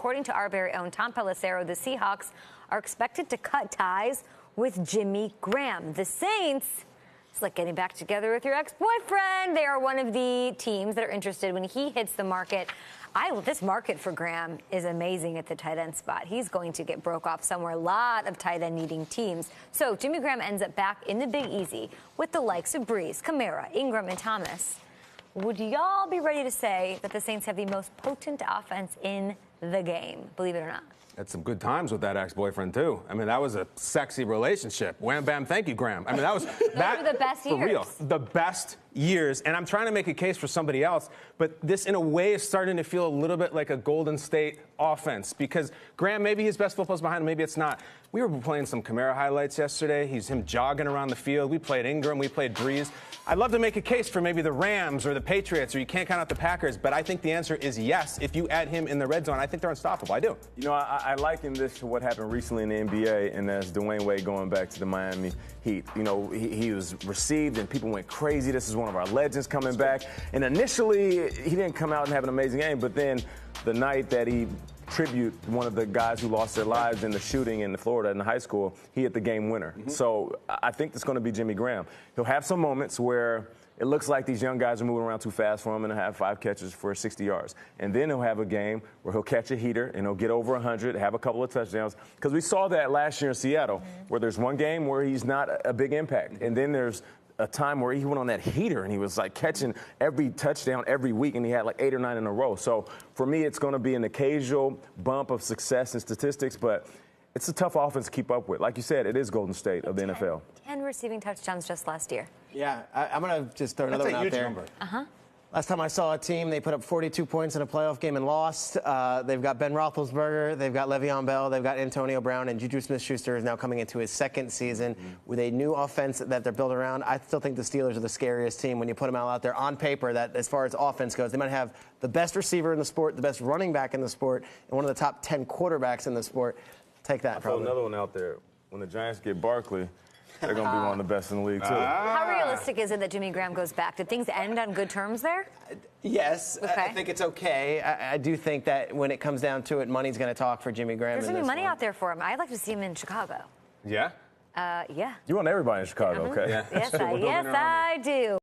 according to our very own Tom Pelissero, the Seahawks are expected to cut ties with Jimmy Graham. The Saints, it's like getting back together with your ex-boyfriend. They are one of the teams that are interested when he hits the market. This market for Graham is amazing at the tight end spot. He's going to get broke off somewhere. A lot of tight end needing teams. So Jimmy Graham ends up back in the Big Easy with the likes of Brees, Kamara, Ingram, and Thomas. Would y'all be ready to say that the Saints have the most potent offense in the game, believe it or not? Had some good times with that ex-boyfriend, too. I mean, that was a sexy relationship. Wham, bam, thank you, Graham. I mean, that was Those were the best years. For real, the best years. And I'm trying to make a case for somebody else, but this, in a way, is starting to feel a little bit like a Golden State offense because Graham, maybe his best football's behind him, maybe it's not. We were playing some Kamara highlights yesterday. He's him jogging around the field. We played Ingram. We played Brees. I'd love to make a case for maybe the Rams or the Patriots, or you can't count out the Packers, but I think the answer is yes. If you add him in the red zone, I think they're unstoppable. I do. You know, I liken this to what happened recently in the NBA, and that's Dwayne Wade going back to the Miami Heat. You know, he was received, and people went crazy. This is one of our legends coming back. And initially, he didn't come out and have an amazing game, but then the night that he tribute one of the guys who lost their lives in the shooting in Florida in the high school, he hit the game winner. So I think it's going to be Jimmy Graham. He'll have some moments where it looks like these young guys are moving around too fast for him and he'll have 5 catches for 60 yards. And then he'll have a game where he'll catch a heater and he'll get over 100, have a couple of touchdowns. Because we saw that last year in Seattle, where there's one game where he's not a big impact. And then there's a time where he went on that heater and he was like catching every touchdown every week, and he had like 8 or 9 in a row. So for me, it's going to be an occasional bump of success and statistics, but it's a tough offense to keep up with. Like you said, it is Golden State of the NFL. 10 receiving touchdowns just last year. Yeah, I'm going to just throw another one out there. Number. Last time I saw a team, they put up 42 points in a playoff game and lost. They've got Ben Roethlisberger, they've got Le'Veon Bell, they've got Antonio Brown, and Juju Smith-Schuster is now coming into his second season with a new offense that they're building around. I still think the Steelers are the scariest team when you put them out there on paper. That as far as offense goes, they might have the best receiver in the sport, the best running back in the sport, and one of the top 10 quarterbacks in the sport. Take that. I'll throw another one out there. When the Giants get Barkley, they're going to be one of the best in the league, too. How realistic is it that Jimmy Graham goes back? Did things end on good terms there? Yes, Okay. I think it's okay. I do think that when it comes down to it, money's going to talk for Jimmy Graham. There's going to be money out there for him. I'd like to see him in Chicago. Yeah? Yeah. You want everybody in Chicago, okay? Yeah. Yes, I do.